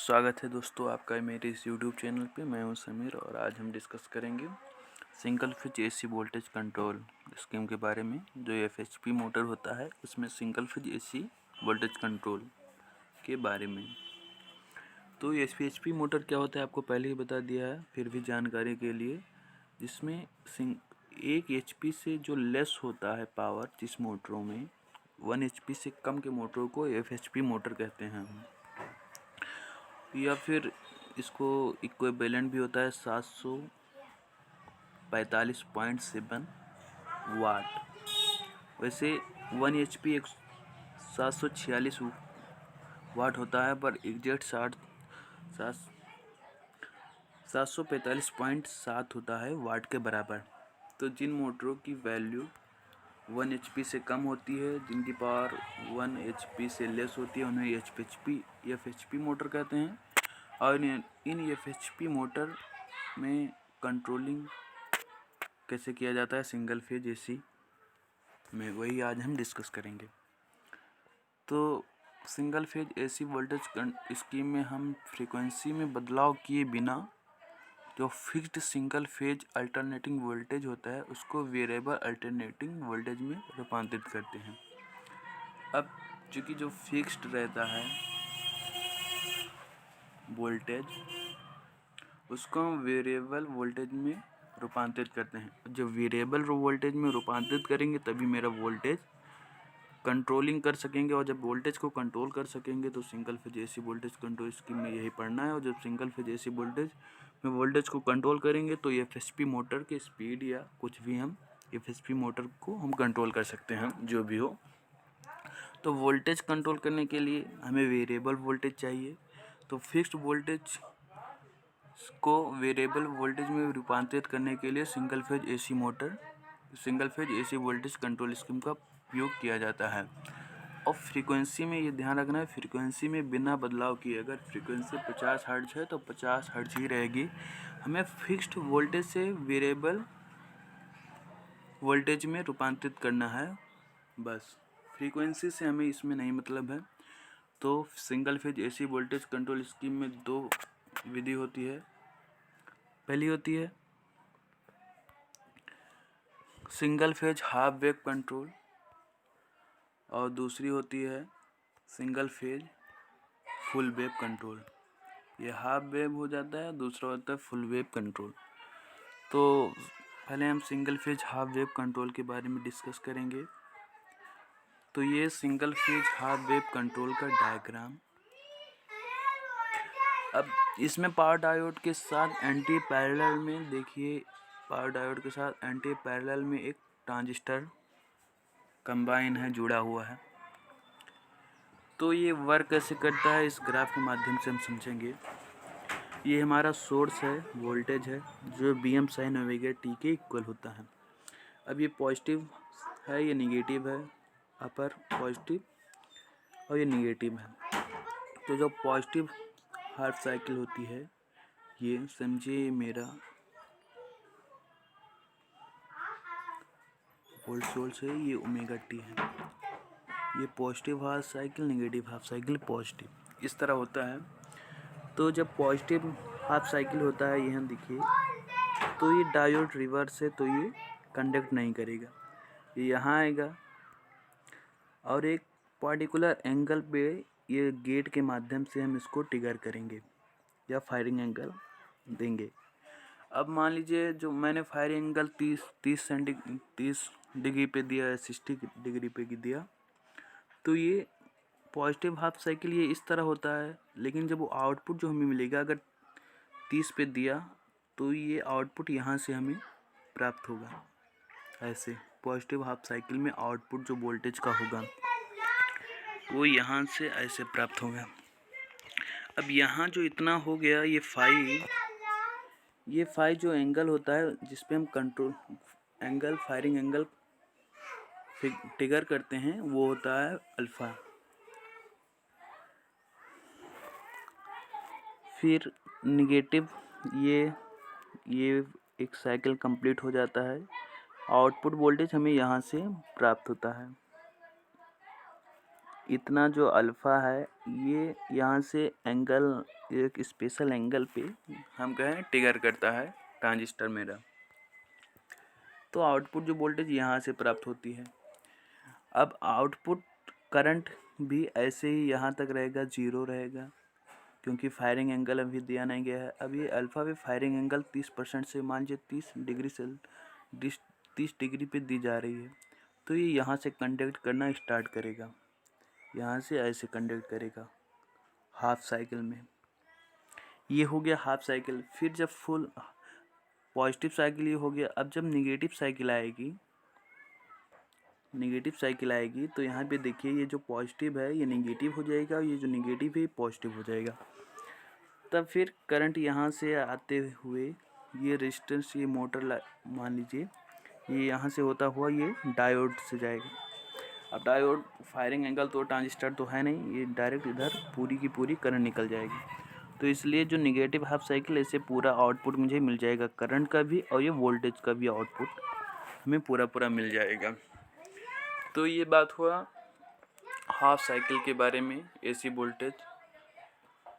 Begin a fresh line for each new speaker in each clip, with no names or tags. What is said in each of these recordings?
स्वागत है दोस्तों आपका मेरे इस YouTube चैनल पे। मैं हूं समीर और आज हम डिस्कस करेंगे single phase AC voltage control scheme के बारे में। जो FHP मोटर होता है उसमें single phase AC voltage control के बारे में। तो FHP मोटर क्या होता है आपको पहले ही बता दिया है, फिर भी जानकारी के लिए। जिसमें 1 HP से जो लेस होता है पावर जिस मोटरों में 1 HP से कम के मोटरों को FHP मोटर कहते हैं हम, या फिर इसको इक्विवेलेंट भी होता है 745.7 वाट। वैसे 1 HP 746 वाट होता है, पर एग्जैक्ट 745.7 होता है वाट के बराबर। तो जिन मोटरों की वैल्यू 1 HP से कम होती है, जिनकी पावर 1 HP से लेस होती है, उन्हें FHP मोटर कहते हैं। और इन FHP मोटर में कंट्रोलिंग कैसे किया जाता है सिंगल फेज एसी में, वही आज हम डिस्कस करेंगे। तो single phase AC voltage scheme में हम फ्रीक्वेंसी में बदलाव किए बिना जो fixed single phase alternating voltage होता है उसको वेरिएबल अल्टरनेटिंग वोल्टेज में रूपांतरित करते हैं। अब चूँकि जो फिक्स्ड रहता है वोल्टेज उसको हम वेरिएबल वोल्टेज में रूपांतरित करते हैं। जब वेरिएबल वोल्टेज में रूपांतरित करेंगे तभी मेरा वोल्टेज कंट्रोलिंग कर सकेंगे, और जब वोल्टेज को कंट्रोल कर सकेंगे तो single phase AC voltage control scheme में यही पढ़ना है। और जब सिंगल फेज एसी वोल्टेज को कंट्रोल करेंगे तो FHP मोटर के स्पीड या कुछ भी हम FHP मोटर को हम कंट्रोल कर सकते हैं, जो भी हो। तो वोल्टेज कंट्रोल करने के लिए हमें वेरिएबल वोल्टेज चाहिए। तो फिक्स्ड वोल्टेज को वेरिएबल वोल्टेज में रूपांतरित करने के लिए single phase AC voltage control scheme का उपयोग किया जाता है। और फ्रीक्वेंसी में ये ध्यान रखना है, फ्रीक्वेंसी में बिना बदलाव किए, अगर फ्रीक्वेंसी 50 हर्ट्ज है तो 50 हर्ट्ज ही रहेगी। हमें फिक्स्ड वोल्टेज से वेरिएबल वोल्टेज में रूपांतरित करना है, बस। फ्रीक्वेंसी से हमें इसमें नहीं मतलब है। तो single phase AC voltage control scheme में 2 विधि होती है। पहली होती है single phase half wave control और दूसरी होती है single phase full wave control. ये हाफ वेव हो जाता है, दूसरा होता है फुल वेव कंट्रोल। तो पहले हम single phase half wave control के बारे में डिस्कस करेंगे। तो ये single phase half wave control का डायग्राम। अब इसमें पावर डायोड के साथ एंटी पैरेलल में देखिए, पावर डायोड के साथ एंटी पैरेलल में एक ट्रांजिस्टर कंबाइन है, जुड़ा हुआ है। तो ये वर्क कैसे करता है इस ग्राफ के माध्यम से हम समझेंगे। ये हमारा सोर्स है, वोल्टेज है, जो Vm sin ओमेगा t के इक्वल होता है। अब ये पॉजिटिव है, ये निगेटिव है, अपर पॉजिटिव और ये निगेटिव है। तो जो पॉजिटिव हाफ साइकिल होती है, ये समझिए मेरा वोल्ट सोर्स है, ये ओमेगा t है। ये positive half cycle, negative half cycle, positive, इस तरह होता है। तो जब पॉजिटिव हाफ साइकिल होता है, यहाँ देखिए, तो ये डायोड रिवर्स है, तो ये कंडक्ट नहीं करेगा, ये यहाँ आएगा और एक पर्टिकुलर एंगल पे ये गेट के माध्यम से हम इसको ट्रिगर करेंगे या फायरिंग एंगल देंगे। अब मान लीजिए जो मैंने फायरिंग एंगल 30 डिग्री पे दिया है, 60 डिग्री पे दिया, तो ये पॉजिटिव हाफ साइकिल ये इस तरह होता है। लेकिन जब वो आउटपुट जो हमें मिलेगा, अगर 30 पे दिया तो ये आउटपुट यहाँ से हमें प्राप्त होगा। ऐसे पॉजिटिव हाफ साइकिल में आउटपुट जो वोल्टेज का होगा वो यहाँ से ऐसे प्राप्त होगा। अब यहाँ जो इतना हो गया, ये फाई जो एंगल होता है जिस पे हम control angle, firing angle trigger करते हैं, वो होता है अल्फ़ा। फिर निगेटिव, ये एक साइकिल कंप्लीट हो जाता है, आउटपुट वोल्टेज हमें यहाँ से प्राप्त होता है। इतना जो अल्फ़ा है ये यहाँ से एंगल, एक स्पेशल एंगल पे हम कहें ट्रिगर करता है ट्रांजिस्टर मेरा। तो आउटपुट जो वोल्टेज यहाँ से प्राप्त होती है। अब आउटपुट करंट भी ऐसे ही यहाँ तक रहेगा, 0 रहेगा, क्योंकि फायरिंग एंगल अभी दिया नहीं गया है। अब ये अल्फ़ा पे फायरिंग एंगल 30% से मान लीजिए 30 डिग्री पे दी जा रही है। तो ये यहाँ से कंडक्ट करना स्टार्ट करेगा, यहाँ से ऐसे कंडक्ट करेगा हाफ साइकिल में। ये हो गया हाफ साइकिल। फिर जब फुल पॉजिटिव साइकिल ये हो गया। अब जब निगेटिव साइकिल आएगी तो यहाँ पे देखिए ये जो पॉजिटिव है ये निगेटिव हो जाएगा, और ये जो निगेटिव है ये पॉजिटिव हो जाएगा। तब फिर करंट यहाँ से आते हुए ये रेजिस्टेंस, ये मोटर मान लीजिए ये यहाँ से होता हुआ ये डायोड से जाएगा। अब डायोड फायरिंग एंगल तो ट्रांजिस्टर तो है नहीं, ये डायरेक्ट इधर पूरी की पूरी करंट निकल जाएगी। तो इसलिए जो निगेटिव हाफ साइकिल, ऐसे पूरा आउटपुट मुझे मिल जाएगा करंट का भी, और ये वोल्टेज का भी आउटपुट हमें पूरा मिल जाएगा। तो ये बात हुआ हाफ साइकिल के बारे में एसी वोल्टेज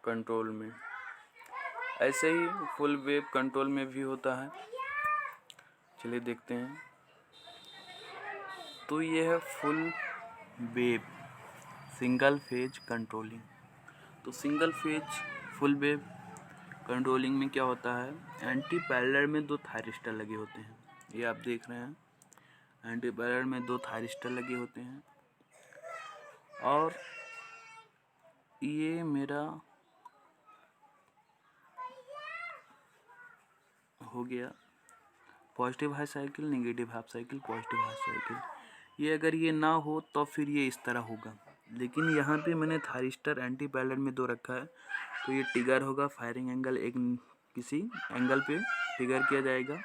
कंट्रोल में। ऐसे ही फुल वेव कंट्रोल में भी होता है, चलिए देखते हैं। तो ये है full wave single phase controlling. तो single phase full wave controlling में क्या होता है, एंटी पैरेलल में 2 थायरिस्टर लगे होते हैं। ये आप देख रहे हैं, एंटी पैरेलल में 2 थायरिस्टर लगे होते हैं। और ये मेरा हो गया positive half cycle, negative half cycle, positive half cycle. ये अगर ये ना हो तो फिर ये इस तरह होगा। लेकिन यहाँ पे मैंने थायरिस्टर एंटी पैरेलल में 2 रखा है, तो ये ट्रिगर होगा, फायरिंग एंगल एक किसी एंगल पे ट्रिगर किया जाएगा।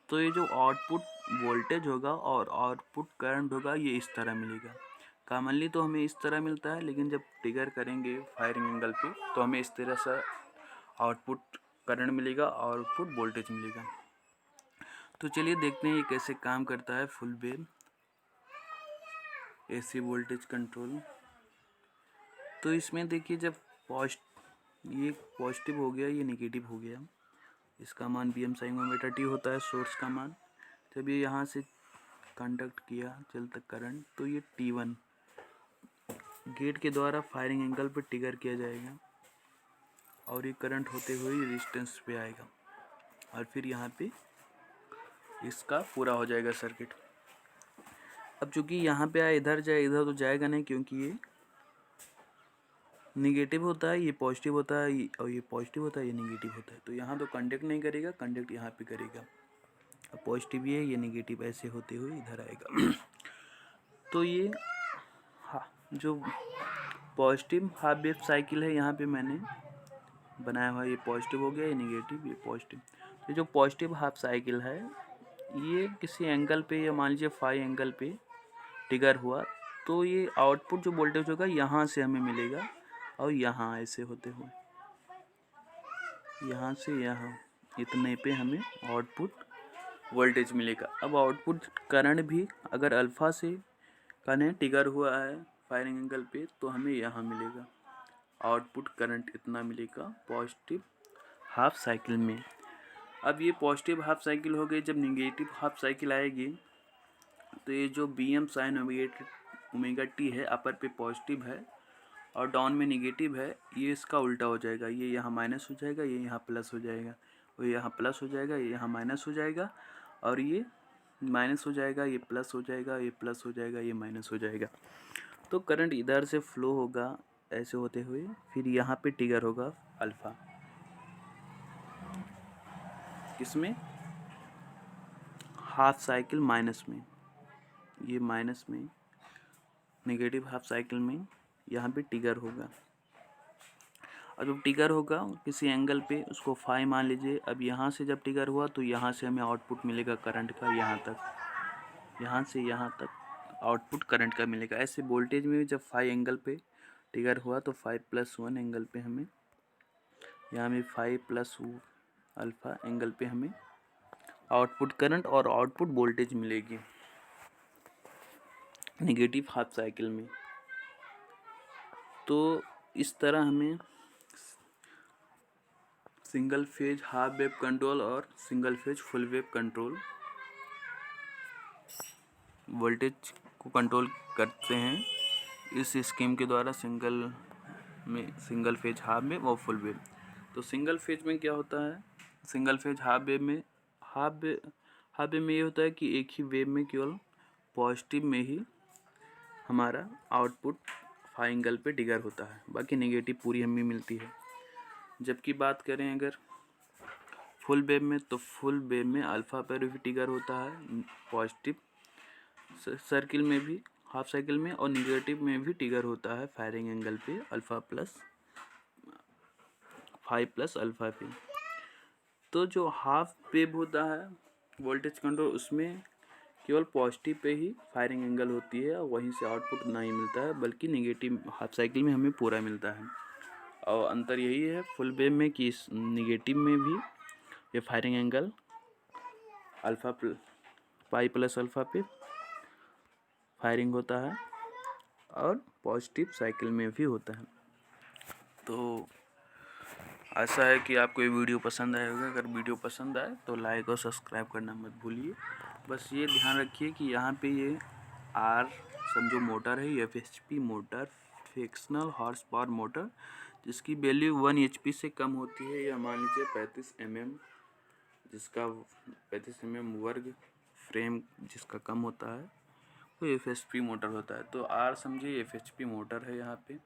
तो ये जो आउटपुट वोल्टेज होगा और आउटपुट करंट होगा ये इस तरह मिलेगा। कॉमनली तो हमें इस तरह मिलता है, लेकिन जब ट्रिगर करेंगे फायरिंग एंगल पे तो हमें इस तरह से आउटपुट करंट मिलेगा, आउटपुट वोल्टेज मिलेगा। तो चलिए देखते हैं ये कैसे काम करता है full wave AC voltage control. तो इसमें देखिए जब ये पॉजिटिव हो गया, ये नेगेटिव हो गया, इसका मान Vm sin ओमेगा t होता है सोर्स का मान। जब ये यहाँ से कंडक्ट किया चलता करंट, तो ये T1 गेट के द्वारा फायरिंग एंगल पर ट्रिगर किया जाएगा, और ये करंट होते हुए रेजिस्टेंस पे आएगा, और फिर यहाँ पे इसका पूरा हो जाएगा सर्किट। अब चूँकि यहाँ पे आए इधर जाए, इधर तो जाएगा नहीं, क्योंकि ये निगेटिव होता है, ये पॉजिटिव होता है, और ये पॉजिटिव होता है, ये निगेटिव होता है। तो यहाँ तो कंडक्ट नहीं करेगा, कंडक्ट यहाँ पे करेगा। अब पॉजिटिव ये निगेटिव ऐसे होते हुए इधर आएगा। तो ये जो पॉजिटिव हाफ वेव साइकिल है यहाँ पे मैंने बनाया हुआ, ये पॉजिटिव हो गया, ये निगेटिव, ये पॉजिटिव। तो जो पॉजिटिव हाफ साइकिल है ये किसी एंगल पे, या मान लीजिए फाई एंगल पे ट्रिगर हुआ, तो ये आउटपुट जो वोल्टेज होगा यहाँ से हमें मिलेगा, और यहाँ ऐसे होते हुए यहाँ से यहाँ इतने पे हमें आउटपुट वोल्टेज मिलेगा। अब आउटपुट करंट भी अगर अल्फ़ा से करंट ट्रिगर हुआ है फायरिंग एंगल पे, तो हमें यहाँ मिलेगा आउटपुट करंट, इतना मिलेगा पॉजिटिव हाफ साइकिल में। अब ये पॉजिटिव हाफ साइकिल हो गई। जब निगेटिव हाफ साइकिल आएगी तो ये जो Vm sin ओमेगा t है, अपर पे पॉजिटिव है और डाउन में निगेटिव है, ये इसका उल्टा हो जाएगा। ये यहाँ माइनस हो जाएगा, ये यहाँ प्लस हो जाएगा, और यहाँ प्लस हो जाएगा, ये यहाँ माइनस हो जाएगा, और ये माइनस हो जाएगा, ये प्लस हो जाएगा, ये प्लस हो जाएगा, ये माइनस हो जाएगा। तो करंट इधर से फ्लो होगा ऐसे होते हुए, फिर यहाँ पे ट्रिगर होगा अल्फ़ा, किसमें, हाफ साइकिल माइनस में, ये माइनस में नेगेटिव हाफ साइकिल में यहाँ पे ट्रिगर होगा। और जब ट्रिगर होगा किसी एंगल पे, उसको फाई मान लीजिए। अब यहाँ से जब ट्रिगर हुआ तो यहाँ से हमें आउटपुट मिलेगा करंट का, यहाँ तक, यहाँ से यहाँ तक आउटपुट करंट का मिलेगा। ऐसे वोल्टेज में जब फाई एंगल पे ट्रिगर हुआ तो 5+1 एंगल पे हमें, यहाँ में 5+ अल्फ़ा एंगल पे हमें आउटपुट करंट और आउटपुट वोल्टेज मिलेगी नेगेटिव हाफ साइकिल में। तो इस तरह हमें single phase half wave control और single phase full wave control voltage को कंट्रोल करते हैं इस स्कीम के द्वारा, सिंगल फेज हाफ वेव और फुल वेव। तो सिंगल फेज में क्या होता है, सिंगल फेज हाफ वेव में ये होता है कि एक ही वेव में केवल पॉजिटिव में ही हमारा आउटपुट फाई एंगल पे ट्रिगर होता है, बाकी नेगेटिव पूरी हमें मिलती है। जबकि बात करें अगर फुल वेव में, तो फुल वेव में अल्फ़ा पर भी ट्रिगर होता है पॉजिटिव सर्किल में भी, हाफ साइकिल में, और निगेटिव में भी ट्रिगर होता है फायरिंग एंगल पे alpha plus phi plus alpha पे। तो जो हाफ वेव होता है वोल्टेज कंट्रोल, उसमें केवल पॉजिटिव पे ही फायरिंग एंगल होती है और वहीं से आउटपुट नहीं मिलता है, बल्कि नेगेटिव हाफ साइकिल में हमें पूरा मिलता है। और अंतर यही है फुल वेव में कि इस निगेटिव में भी ये firing angle alpha pi plus alpha पे फायरिंग होता है और पॉजिटिव साइकिल में भी होता है। तो आशा है कि आपको ये वीडियो पसंद आया होगा। अगर वीडियो पसंद आए तो लाइक और सब्सक्राइब करना मत भूलिए। बस ये ध्यान रखिए कि यहाँ पे ये आर समझो मोटर है, FHP motor, frictional horse power motor, जिसकी वैल्यू 1 HP से कम होती है, या मान लीजिए 35 mm, जिसका 35 mm वर्ग फ्रेम जिसका कम होता है वो FHP मोटर होता है। तो आर समझिए FHP मोटर है यहाँ पे,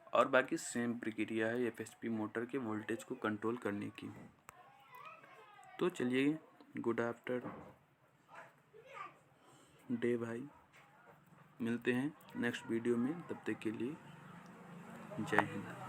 और बाकी सेम प्रक्रिया है FHP मोटर के वोल्टेज को कंट्रोल करने की। तो चलिए, गुड आफ्टर डे भाई, मिलते हैं नेक्स्ट वीडियो में, तब तक के लिए जय हिंद।